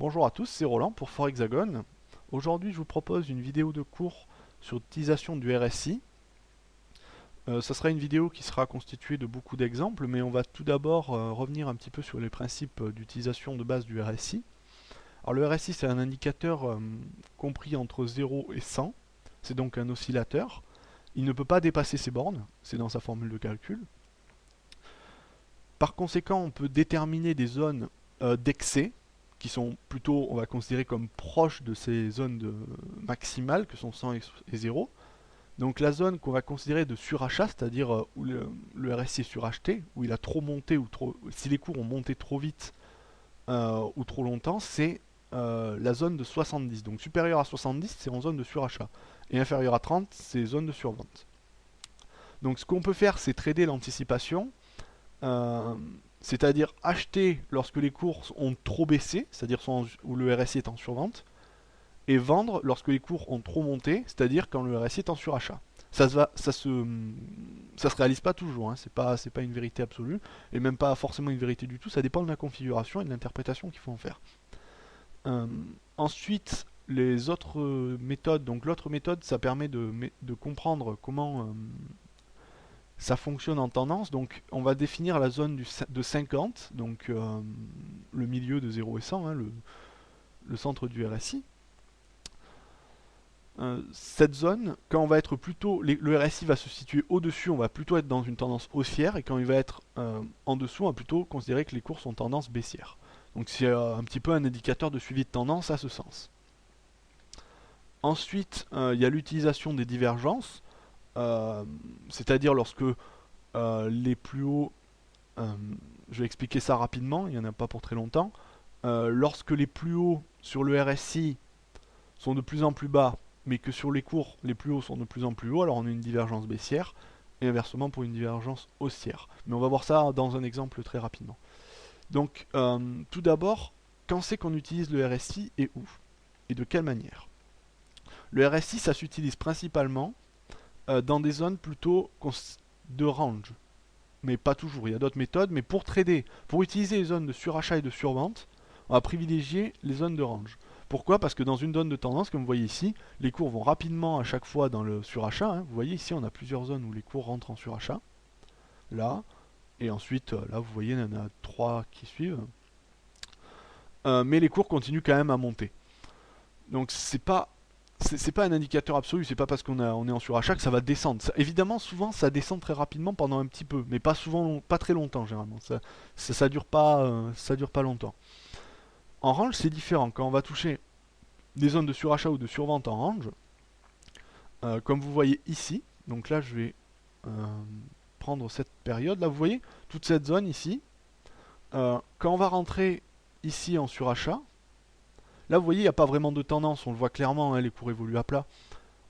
Bonjour à tous, c'est Roland pour Forexagon. Aujourd'hui, je vous propose une vidéo de cours sur l'utilisation du RSI. Ça sera une vidéo qui sera constituée de beaucoup d'exemples, mais on va tout d'abord revenir un petit peu sur les principes d'utilisation de base du RSI. Alors le RSI, c'est un indicateur compris entre 0 et 100. C'est donc un oscillateur. Il ne peut pas dépasser ses bornes, c'est dans sa formule de calcul. Par conséquent, on peut déterminer des zones d'excès, qui sont plutôt, on va considérer comme proches de ces zones maximales, que sont 100 et 0. Donc la zone qu'on va considérer de surachat, c'est-à-dire où le RSI est suracheté, où il a trop monté, ou trop, si les cours ont monté trop vite ou trop longtemps, c'est la zone de 70. Donc supérieur à 70, c'est en zone de surachat. Et inférieur à 30, c'est zone de survente. Donc ce qu'on peut faire, c'est trader l'anticipation. Euh, C'est-à-dire acheter lorsque les cours ont trop baissé, c'est-à-dire où le RSI est en survente, et vendre lorsque les cours ont trop monté, c'est-à-dire quand le RSI est en surachat. Ça se réalise pas toujours, hein, c'est pas une vérité absolue, et même pas forcément une vérité du tout, ça dépend de la configuration et de l'interprétation qu'il faut en faire. Euh, Ensuite, les autres méthodes, donc l'autre méthode, ça permet de comprendre comment ça fonctionne en tendance. Donc on va définir la zone de 50, donc le milieu de 0 et 100, hein, le centre du RSI. Cette zone, quand on va être plutôt, le RSI va se situer au-dessus, on va plutôt être dans une tendance haussière, et quand il va être en dessous, on va plutôt considérer que les cours sont en tendance baissière. Donc c'est un petit peu un indicateur de suivi de tendance à ce sens. Ensuite, il y a l'utilisation des divergences, euh, c'est-à-dire lorsque les plus hauts, euh, je vais expliquer ça rapidement, il n'y en a pas pour très longtemps. Lorsque les plus hauts sur le RSI sont de plus en plus bas, mais que sur les cours, les plus hauts sont de plus en plus hauts, alors on a une divergence baissière, et inversement pour une divergence haussière. Mais on va voir ça dans un exemple très rapidement. Donc, tout d'abord, quand c'est qu'on utilise le RSI et où? Et de quelle manière? Le RSI, ça s'utilise principalement dans des zones plutôt de range, mais pas toujours. Il y a d'autres méthodes, mais pour trader, pour utiliser les zones de surachat et de survente, on va privilégier les zones de range. Pourquoi? Parce que dans une zone de tendance, comme vous voyez ici, les cours vont rapidement à chaque fois dans le surachat, hein. Vous voyez ici, on a plusieurs zones où les cours rentrent en surachat. Là, et ensuite, là, vous voyez, il y en a 3 qui suivent. Mais les cours continuent quand même à monter. Donc c'est pas un indicateur absolu, c'est pas parce on est en surachat que ça va descendre. Évidemment, souvent ça descend très rapidement pendant un petit peu, mais pas souvent, pas très longtemps généralement. Ça dure pas longtemps. En range, c'est différent. Quand on va toucher des zones de surachat ou de survente en range, comme vous voyez ici, donc là je vais prendre cette période, là vous voyez toute cette zone ici. Quand on va rentrer ici en surachat, là vous voyez il n'y a pas vraiment de tendance, on le voit clairement, hein, les cours évoluent à plat.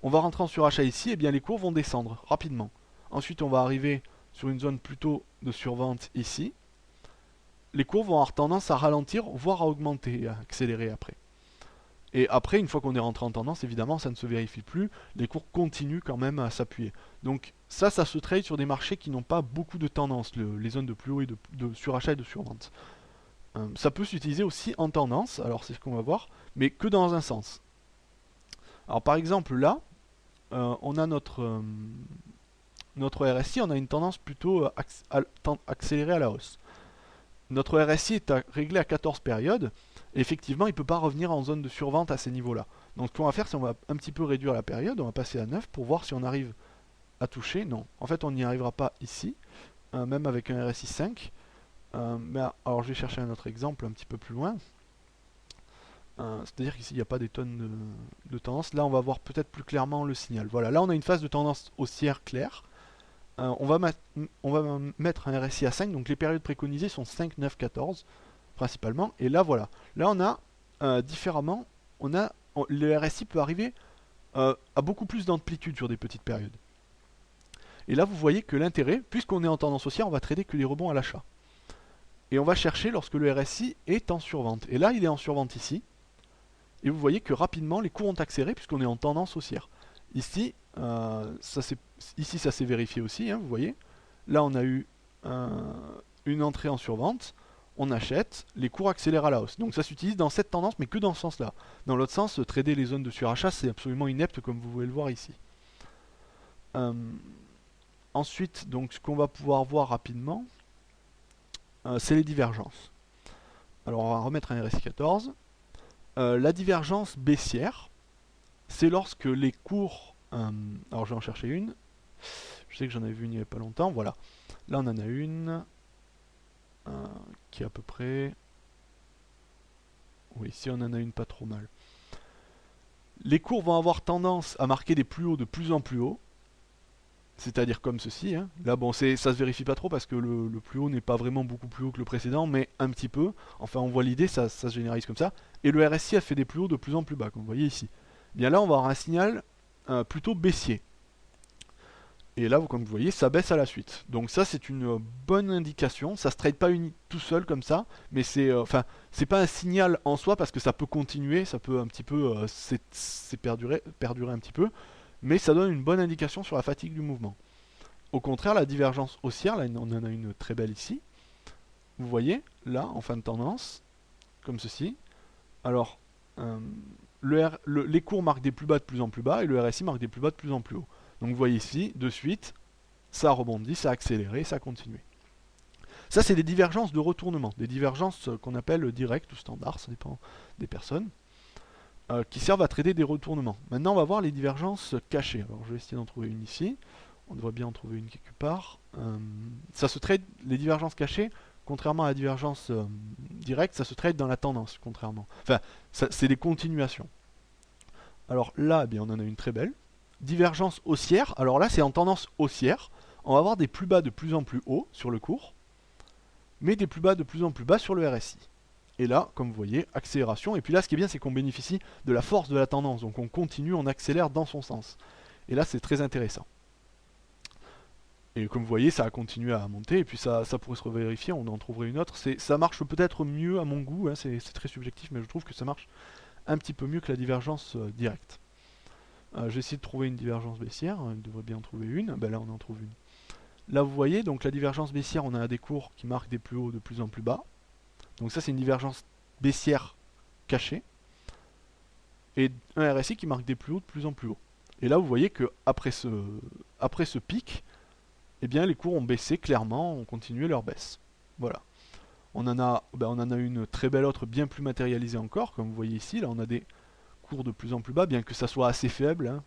On va rentrer en surachat ici, et bien les cours vont descendre rapidement. Ensuite, on va arriver sur une zone plutôt de survente ici. Les cours vont avoir tendance à ralentir, voire à augmenter et à accélérer après. Et après, une fois qu'on est rentré en tendance, évidemment, ça ne se vérifie plus. Les cours continuent quand même à s'appuyer. Donc ça se trade sur des marchés qui n'ont pas beaucoup de tendance, les zones de plus haut et de surachat et de survente. Ça peut s'utiliser aussi en tendance, alors c'est ce qu'on va voir, mais que dans un sens. Alors par exemple là, on a notre RSI, on a une tendance plutôt accélérée à la hausse. Notre RSI est réglé à 14 périodes, et effectivement, il ne peut pas revenir en zone de survente à ces niveaux-là. Donc ce qu'on va faire, c'est qu'on va un petit peu réduire la période, on va passer à 9 pour voir si on arrive à toucher. Non, en fait, on n'y arrivera pas ici, même avec un RSI 5. Alors je vais chercher un autre exemple un petit peu plus loin. C'est-à-dire qu'ici, il n'y a pas des tonnes de tendance. Là, on va voir peut-être plus clairement le signal. Voilà, là, on a une phase de tendance haussière claire. On va mettre un RSI à 5, donc les périodes préconisées sont 5, 9, 14 principalement. Et là voilà, là on a différemment, le RSI peut arriver à beaucoup plus d'amplitude sur des petites périodes. Et là vous voyez que l'intérêt, puisqu'on est en tendance haussière, on va trader que les rebonds à l'achat. Et on va chercher lorsque le RSI est en survente. Et là il est en survente ici. Et vous voyez que rapidement les cours ont accéléré puisqu'on est en tendance haussière. Ici, ça s'est vérifié aussi, hein, vous voyez. Là, on a eu une entrée en survente. on achète, les cours accélèrent à la hausse. Donc ça s'utilise dans cette tendance, mais que dans ce sens-là. Dans l'autre sens, trader les zones de surachat, c'est absolument inepte, comme vous pouvez le voir ici. Ensuite, donc, ce qu'on va pouvoir voir rapidement, c'est les divergences. Alors, on va remettre un RSI 14. La divergence baissière, c'est lorsque les cours... alors, je vais en chercher une. Je sais que j'en avais vu une il n'y a pas longtemps. Voilà. Là, on en a une qui est à peu près... Oui, ici, on en a une pas trop mal. Les cours vont avoir tendance à marquer des plus hauts de plus en plus haut. C'est-à-dire comme ceci. Hein. Là, bon, ça se vérifie pas trop parce que le plus haut n'est pas vraiment beaucoup plus haut que le précédent, mais un petit peu. Enfin, on voit l'idée, ça se généralise comme ça. Et le RSI a fait des plus hauts de plus en plus bas, comme vous voyez ici. Bien là, on va avoir un signal plutôt baissier. Et là, comme vous voyez, ça baisse à la suite. Donc ça, c'est une bonne indication. Ça se trade pas tout seul comme ça, mais c'est pas un signal en soi parce que ça peut continuer, ça peut un petit peu perdurer un petit peu, mais ça donne une bonne indication sur la fatigue du mouvement. Au contraire, la divergence haussière, là, on en a une très belle ici. Vous voyez, là, en fin de tendance, comme ceci. Alors, les cours marquent des plus bas de plus en plus bas et le RSI marque des plus bas de plus en plus haut. Donc vous voyez ici, de suite, ça a rebondi, ça a accéléré, ça a continué. Ça, c'est des divergences de retournement, des divergences qu'on appelle directes ou standards, ça dépend des personnes, qui servent à traiter des retournements. Maintenant, on va voir les divergences cachées. Alors, je vais essayer d'en trouver une ici. On devrait bien en trouver une quelque part. Ça se trade, les divergences cachées, contrairement à la divergence directe, ça se trade dans la tendance, contrairement. Enfin, c'est des continuations. Alors là, eh bien, on en a une très belle. Divergence haussière, alors là c'est en tendance haussière, on va avoir des plus bas de plus en plus haut sur le cours, mais des plus bas de plus en plus bas sur le RSI. Et là, comme vous voyez, accélération, et puis là ce qui est bien c'est qu'on bénéficie de la force de la tendance, donc on continue, on accélère dans son sens. Et là c'est très intéressant. Et comme vous voyez, ça a continué à monter, et puis ça pourrait se revérifier, on en trouverait une autre. Ça marche peut-être mieux à mon goût, hein, c'est très subjectif, mais je trouve que ça marche un petit peu mieux que la divergence directe. J'ai essayé de trouver une divergence baissière, il devrait bien en trouver une, ben là on en trouve une. Là vous voyez, donc la divergence baissière, on a des cours qui marquent des plus hauts de plus en plus bas. Donc ça c'est une divergence baissière cachée. Et un RSI qui marque des plus hauts de plus en plus haut. Et là vous voyez que après ce pic, eh bien les cours ont baissé clairement, ont continué leur baisse. Voilà. On en a une très belle autre bien plus matérialisée encore, comme vous voyez ici, là on a des cours de plus en plus bas, bien que ça soit assez faible, hein,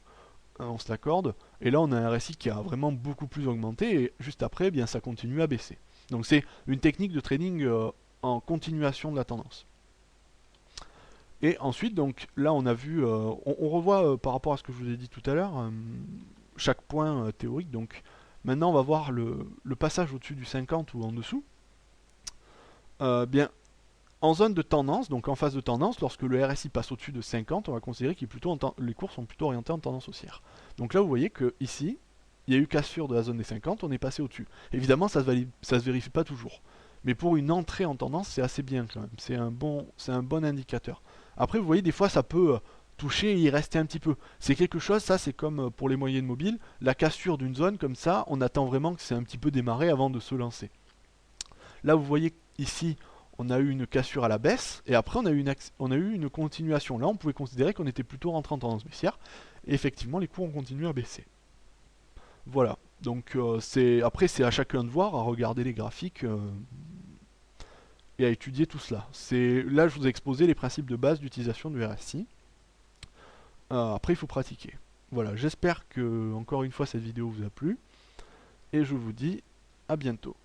on se l'accorde. Et là on a un RSI qui a vraiment beaucoup plus augmenté, et juste après, eh bien, ça continue à baisser. Donc c'est une technique de trading en continuation de la tendance. Et ensuite, donc là on a vu, on revoit par rapport à ce que je vous ai dit tout à l'heure, chaque point théorique. Donc maintenant on va voir le passage au-dessus du 50 ou en dessous. Bien, en zone de tendance, donc en phase de tendance, lorsque le RSI passe au-dessus de 50, on va considérer que les cours sont plutôt orientés en tendance haussière. Donc là vous voyez que ici, il y a eu cassure de la zone des 50, on est passé au-dessus. Évidemment ça se vérifie pas toujours. Mais pour une entrée en tendance, c'est assez bien quand même. C'est un bon indicateur. Après vous voyez des fois ça peut toucher et y rester un petit peu. C'est quelque chose, ça c'est comme pour les moyennes mobiles, la cassure d'une zone comme ça, on attend vraiment que c'est un petit peu démarré avant de se lancer. Là vous voyez ici, on a eu une cassure à la baisse, et après on a eu une continuation. Là, on pouvait considérer qu'on était plutôt rentré en tendance baissière, et effectivement, les cours ont continué à baisser. Voilà. Donc, après, c'est à chacun de voir, à regarder les graphiques et à étudier tout cela. Là, je vous ai exposé les principes de base d'utilisation du RSI. Après, il faut pratiquer. Voilà, j'espère que, encore une fois, cette vidéo vous a plu, et je vous dis à bientôt.